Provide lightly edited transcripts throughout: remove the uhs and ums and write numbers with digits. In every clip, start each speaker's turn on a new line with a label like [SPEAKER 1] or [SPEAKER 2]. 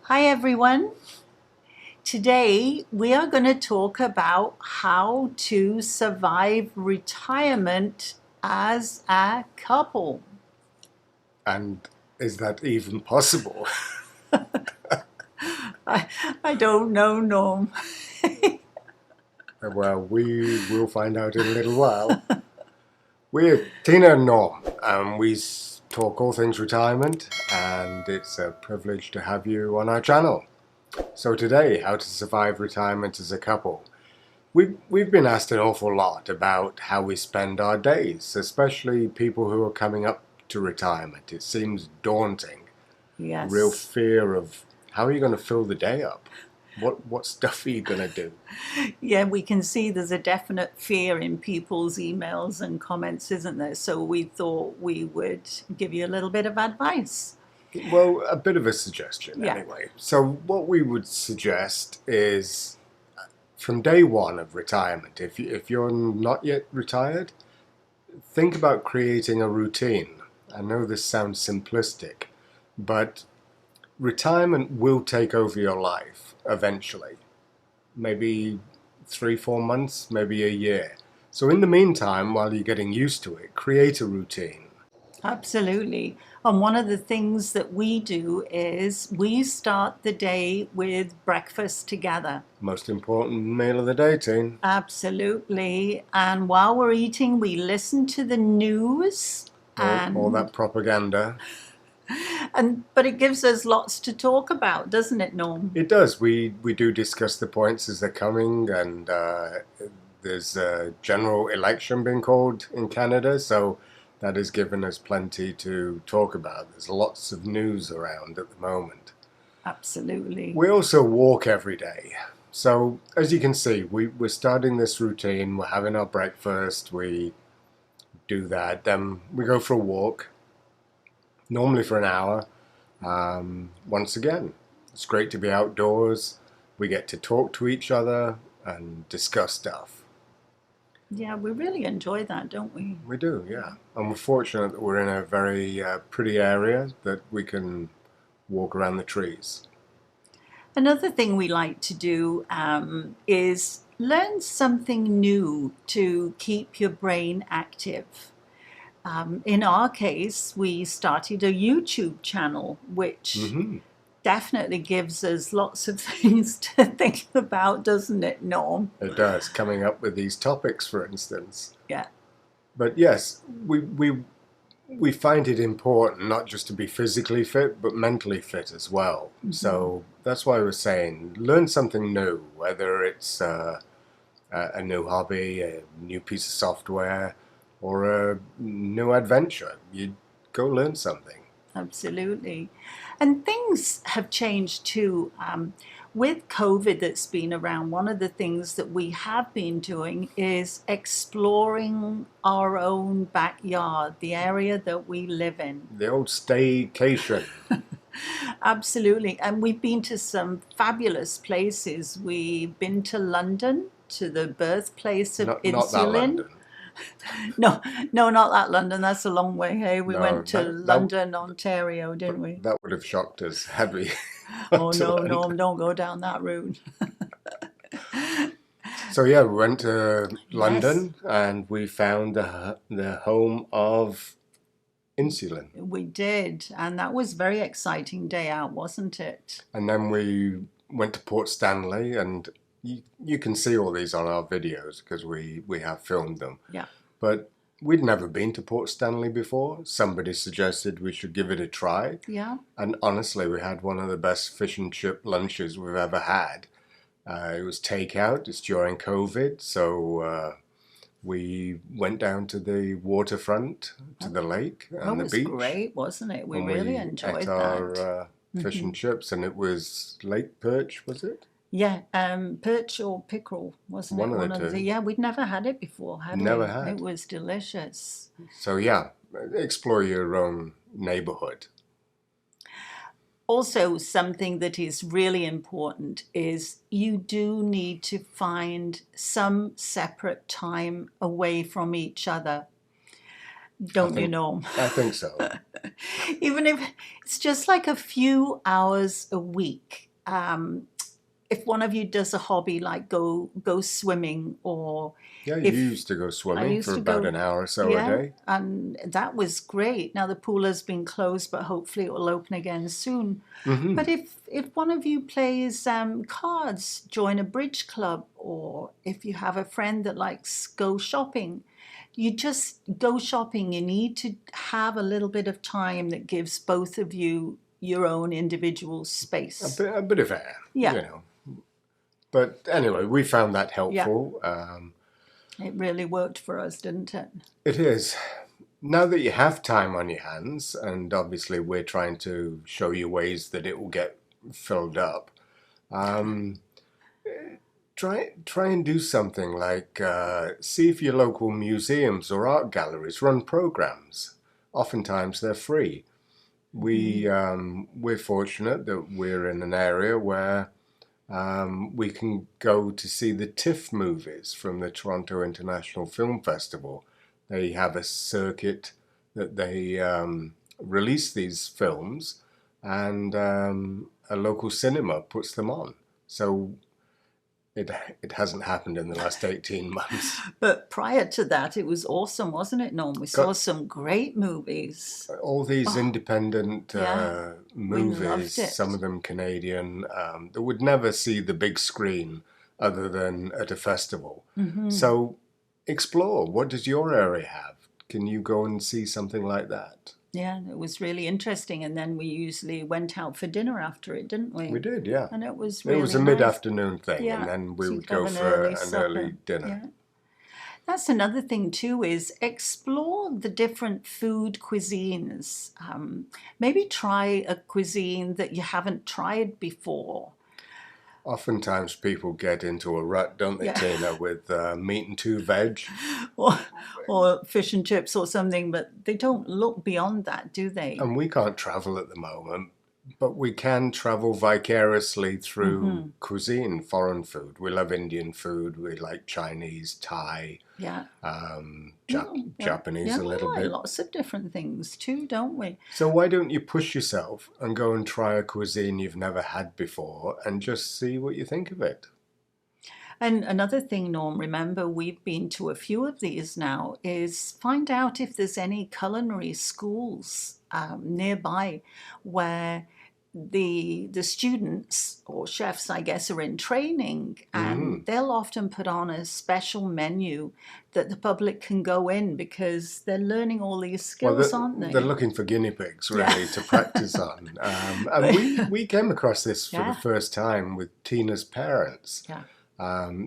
[SPEAKER 1] Hi everyone. Today we are going to talk about how to survive retirement as a couple.
[SPEAKER 2] And is that even possible?
[SPEAKER 1] I don't know, Norm.
[SPEAKER 2] Well, we will find out in a little while. We're Tina and Norm, and talk all things retirement, and it's a privilege to have you on our channel. So today, how to survive retirement as a couple. We've been asked an awful lot about how we spend our days, especially people who are coming up to retirement. It seems daunting. Real
[SPEAKER 1] Yes.
[SPEAKER 2] fear of how are you going to fill the day up? What stuff are you going to do?
[SPEAKER 1] Yeah, we can see there's a definite fear in people's emails and comments, isn't there? So we thought we would give you a little bit of advice.
[SPEAKER 2] Well, a bit of a suggestion
[SPEAKER 1] Yeah.
[SPEAKER 2] anyway. So what we would suggest is from day one of retirement, if you're not yet retired, think about creating a routine. I know this sounds simplistic, but retirement will take over your life eventually. Maybe 3, 4 months, maybe a year. So in the meantime, while you're getting used to it, create a routine.
[SPEAKER 1] Absolutely. And one of the things that we do is we start the day with breakfast together.
[SPEAKER 2] Most important meal of the day, teen.
[SPEAKER 1] Absolutely. And while we're eating, we listen to the news
[SPEAKER 2] All
[SPEAKER 1] and
[SPEAKER 2] that propaganda.
[SPEAKER 1] but it gives us lots to talk about, doesn't it, Norm?
[SPEAKER 2] It does. We do discuss the points as they're coming, and there's a general election being called in Canada, so that has given us plenty to talk about. There's lots of news around at the moment.
[SPEAKER 1] Absolutely.
[SPEAKER 2] We also walk every day. So as you can see, we're starting this routine. We're having our breakfast. We do that. Then we go for a walk, normally for an hour. Once again, it's great to be outdoors. We get to talk to each other and discuss stuff.
[SPEAKER 1] Yeah, we really enjoy that, don't we?
[SPEAKER 2] We do, yeah. And we're fortunate that we're in a very pretty area that we can walk around the trees.
[SPEAKER 1] Another thing we like to do is learn something new to keep your brain active. In our case, we started a YouTube channel, which
[SPEAKER 2] Hmm.
[SPEAKER 1] definitely gives us lots of things to think about, doesn't it, Norm?
[SPEAKER 2] It does, coming up with these topics, for instance.
[SPEAKER 1] Yeah.
[SPEAKER 2] But yes, we find it important not just to be physically fit, but mentally fit as well.
[SPEAKER 1] Mm-hmm.
[SPEAKER 2] So that's why I was saying, learn something new, whether it's a new hobby, a new piece of software, or a new adventure. You go learn something.
[SPEAKER 1] Absolutely. And things have changed too. With COVID that's been around, one of the things that we have been doing is exploring our own backyard, the area that we live in.
[SPEAKER 2] The old staycation.
[SPEAKER 1] Absolutely. And we've been to some fabulous places. We've been to London, to the birthplace of
[SPEAKER 2] Not that
[SPEAKER 1] insulin.
[SPEAKER 2] London.
[SPEAKER 1] No, no, not that London. That's a long way. Hey, we
[SPEAKER 2] No,
[SPEAKER 1] went to London, Ontario, didn't we?
[SPEAKER 2] that would have shocked us had we
[SPEAKER 1] Oh
[SPEAKER 2] gone to
[SPEAKER 1] no,
[SPEAKER 2] London.
[SPEAKER 1] no, don't go down that route.
[SPEAKER 2] So yeah, we went to
[SPEAKER 1] Yes,
[SPEAKER 2] London and we found the home of insulin.
[SPEAKER 1] we did. And that was a very exciting day out, wasn't it?
[SPEAKER 2] And then we went to Port Stanley, and you can see all these on our videos because we have filmed them.
[SPEAKER 1] Yeah.
[SPEAKER 2] But we'd never been to Port Stanley before. Somebody suggested we should give it a try.
[SPEAKER 1] Yeah.
[SPEAKER 2] And honestly, we had one of the best fish and chip lunches we've ever had. It was takeout. It's during COVID, so we went down to the waterfront, to the lake
[SPEAKER 1] Oh,
[SPEAKER 2] and
[SPEAKER 1] it
[SPEAKER 2] the
[SPEAKER 1] was
[SPEAKER 2] beach,
[SPEAKER 1] great, wasn't it? We
[SPEAKER 2] and
[SPEAKER 1] really
[SPEAKER 2] we
[SPEAKER 1] enjoyed
[SPEAKER 2] ate
[SPEAKER 1] that.
[SPEAKER 2] our fish and chips, and it was lake perch, was it?
[SPEAKER 1] Yeah, perch or pickerel, wasn't
[SPEAKER 2] One
[SPEAKER 1] it?
[SPEAKER 2] of the
[SPEAKER 1] One of the,
[SPEAKER 2] two.
[SPEAKER 1] yeah, we'd never had it before, had
[SPEAKER 2] Never
[SPEAKER 1] we? It
[SPEAKER 2] had.
[SPEAKER 1] was delicious.
[SPEAKER 2] So yeah, explore your own neighborhood.
[SPEAKER 1] Also, something that is really important is you do need to find some separate time away from each other.
[SPEAKER 2] I
[SPEAKER 1] don't you
[SPEAKER 2] think
[SPEAKER 1] know?
[SPEAKER 2] I think so.
[SPEAKER 1] Even if it's just like a few hours a week. If one of you does a hobby like go swimming, or
[SPEAKER 2] Yeah, you
[SPEAKER 1] if
[SPEAKER 2] used to go
[SPEAKER 1] I
[SPEAKER 2] swimming
[SPEAKER 1] used
[SPEAKER 2] for
[SPEAKER 1] to
[SPEAKER 2] about
[SPEAKER 1] go,
[SPEAKER 2] an hour or so a
[SPEAKER 1] yeah,
[SPEAKER 2] day.
[SPEAKER 1] and that was great. Now the pool has been closed, but hopefully it will open again soon. But
[SPEAKER 2] Hmm.
[SPEAKER 1] if one of you plays cards, join a bridge club, or if you have a friend that likes go shopping, you just go shopping. You need to have a little bit of time that gives both of you your own individual space.
[SPEAKER 2] A bit of air,
[SPEAKER 1] Yeah,
[SPEAKER 2] But anyway, we found that
[SPEAKER 1] yeah,
[SPEAKER 2] helpful.
[SPEAKER 1] it really worked for us, didn't it?
[SPEAKER 2] It is. Now that you have time on your hands, and obviously we're trying to show you ways that it will get filled up, um, try and do something like see if your local museums or art galleries run programs. Oftentimes they're free. We're fortunate that we're in an area where we can go to see the TIFF movies from the Toronto International Film Festival. They have a circuit that they release these films, and a local cinema puts them on. So it it hasn't happened in the last 18 months.
[SPEAKER 1] But prior to that, it was awesome, wasn't it, Norm? We saw
[SPEAKER 2] Got
[SPEAKER 1] some great movies.
[SPEAKER 2] all these
[SPEAKER 1] Oh,
[SPEAKER 2] independent
[SPEAKER 1] yeah, we
[SPEAKER 2] movies,
[SPEAKER 1] loved
[SPEAKER 2] some
[SPEAKER 1] it.
[SPEAKER 2] of them Canadian, that would never see the big screen other than at a festival. So explore. What does your area have? Can you go and see something like that?
[SPEAKER 1] Yeah, it was really interesting. And then we usually went out for dinner after it, didn't
[SPEAKER 2] We
[SPEAKER 1] we?
[SPEAKER 2] did, yeah.
[SPEAKER 1] And it was
[SPEAKER 2] It was
[SPEAKER 1] really
[SPEAKER 2] a
[SPEAKER 1] nice.
[SPEAKER 2] mid-afternoon thing, and
[SPEAKER 1] Yeah,
[SPEAKER 2] then we
[SPEAKER 1] so you
[SPEAKER 2] would
[SPEAKER 1] could have
[SPEAKER 2] go
[SPEAKER 1] an
[SPEAKER 2] for
[SPEAKER 1] early
[SPEAKER 2] an
[SPEAKER 1] supper.
[SPEAKER 2] early dinner.
[SPEAKER 1] Yeah. That's another thing too, is explore the different food cuisines. Maybe try a cuisine that you haven't tried before.
[SPEAKER 2] Oftentimes people get into a rut, don't they,
[SPEAKER 1] Yeah.
[SPEAKER 2] Tina, with meat and two veg?
[SPEAKER 1] or, or fish and chips or something, but they don't look beyond that, do they?
[SPEAKER 2] And we can't travel at the moment, but we can travel vicariously through cuisine, foreign food. We love Indian food. We like Chinese, Thai,
[SPEAKER 1] Yeah. Well,
[SPEAKER 2] Japanese
[SPEAKER 1] yeah,
[SPEAKER 2] a
[SPEAKER 1] we
[SPEAKER 2] little
[SPEAKER 1] like
[SPEAKER 2] bit.
[SPEAKER 1] lots of different things too, don't we?
[SPEAKER 2] So why don't you push yourself and go and try a cuisine you've never had before and just see what you think of it?
[SPEAKER 1] And another thing, Norm, remember we've been to a few of these now, is find out if there's any culinary schools nearby where the students or chefs, I guess, are in training, and they'll often put on a special menu that the public can go in because they're learning all these
[SPEAKER 2] Well,
[SPEAKER 1] skills, aren't
[SPEAKER 2] they're
[SPEAKER 1] they?
[SPEAKER 2] looking for guinea pigs,
[SPEAKER 1] Yeah.
[SPEAKER 2] really, to practice on. And we came across this for the
[SPEAKER 1] Yeah.
[SPEAKER 2] first time with Tina's parents.
[SPEAKER 1] Yeah.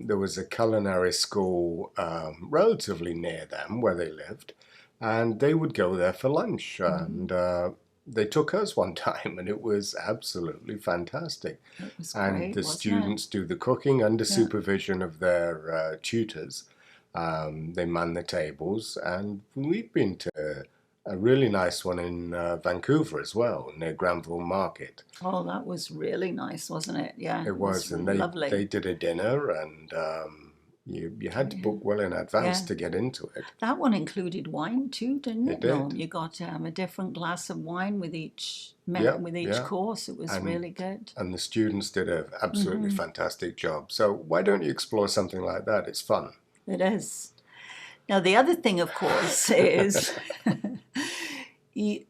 [SPEAKER 2] There was a culinary school relatively near them where they lived, and they would go there for lunch. And they took us one time, and it was absolutely fantastic.
[SPEAKER 1] It was
[SPEAKER 2] And
[SPEAKER 1] great,
[SPEAKER 2] the
[SPEAKER 1] wasn't it?
[SPEAKER 2] students do the cooking under
[SPEAKER 1] Yeah.
[SPEAKER 2] supervision of their tutors. They man the tables, and we've been to a really nice one in Vancouver as well, near Granville Market.
[SPEAKER 1] Oh, that was really nice, wasn't it? Yeah,
[SPEAKER 2] It
[SPEAKER 1] it was
[SPEAKER 2] was, and
[SPEAKER 1] lovely.
[SPEAKER 2] they did a dinner, and you had to book well in advance
[SPEAKER 1] Yeah.
[SPEAKER 2] to get into it.
[SPEAKER 1] That one included wine too, didn't
[SPEAKER 2] It
[SPEAKER 1] it,
[SPEAKER 2] did.
[SPEAKER 1] Norm? You got a different glass of wine with
[SPEAKER 2] Yep,
[SPEAKER 1] with each
[SPEAKER 2] yeah,
[SPEAKER 1] course. It was
[SPEAKER 2] and
[SPEAKER 1] really good.
[SPEAKER 2] and the students did an absolutely fantastic job. So why don't you explore something like that? It's fun.
[SPEAKER 1] It is. Now, the other thing, of course, is you,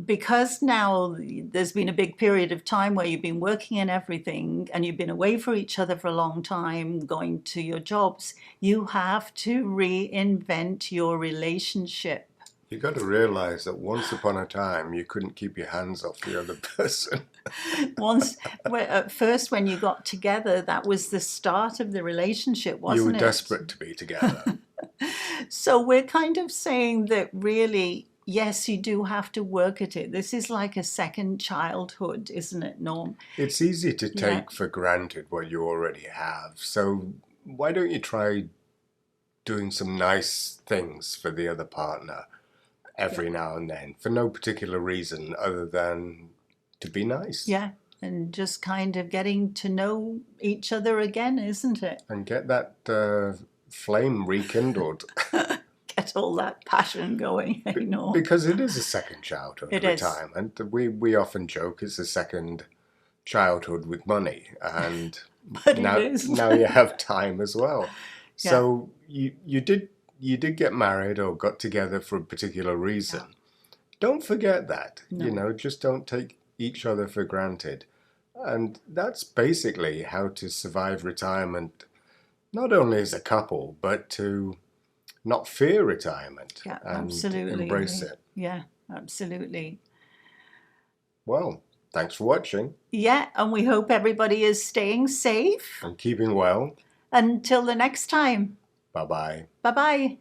[SPEAKER 1] because now there's been a big period of time where you've been working and everything, and you've been away from each other for a long time, going to your jobs, you have to reinvent your relationship.
[SPEAKER 2] You got to realize that once upon a time you couldn't keep your hands off the other person.
[SPEAKER 1] Once, at first, when you got together, that was the start of the relationship,
[SPEAKER 2] You were
[SPEAKER 1] wasn't it?
[SPEAKER 2] desperate to be together.
[SPEAKER 1] So we're kind of saying that really, yes, you do have to work at it. This is like a second childhood, isn't it, Norm?
[SPEAKER 2] It's easy to
[SPEAKER 1] Yeah,
[SPEAKER 2] take for granted what you already have. So why don't you try doing some nice things for the other partner
[SPEAKER 1] yeah,
[SPEAKER 2] every now and then for no particular reason other than to be nice
[SPEAKER 1] yeah. And just kind of getting to know each other again, isn't it?
[SPEAKER 2] and get that flame rekindled.
[SPEAKER 1] get all that passion going, I know.
[SPEAKER 2] Because it is a second childhood,
[SPEAKER 1] It is.
[SPEAKER 2] retirement. We often joke it's a second childhood with money, and
[SPEAKER 1] But it is.
[SPEAKER 2] now you have time as well.
[SPEAKER 1] Yeah.
[SPEAKER 2] So you did get married or got together for a particular reason.
[SPEAKER 1] Yeah.
[SPEAKER 2] Don't forget that.
[SPEAKER 1] No.
[SPEAKER 2] You know, just don't take each other for granted. And that's basically how to survive retirement, not only as a couple, but to not fear retirement
[SPEAKER 1] Yeah,
[SPEAKER 2] and
[SPEAKER 1] absolutely.
[SPEAKER 2] embrace it.
[SPEAKER 1] Yeah, absolutely.
[SPEAKER 2] Well, thanks for watching
[SPEAKER 1] Yeah, and we hope everybody is staying safe.
[SPEAKER 2] and keeping well.
[SPEAKER 1] Until the next time.
[SPEAKER 2] Bye-bye.
[SPEAKER 1] Bye-bye.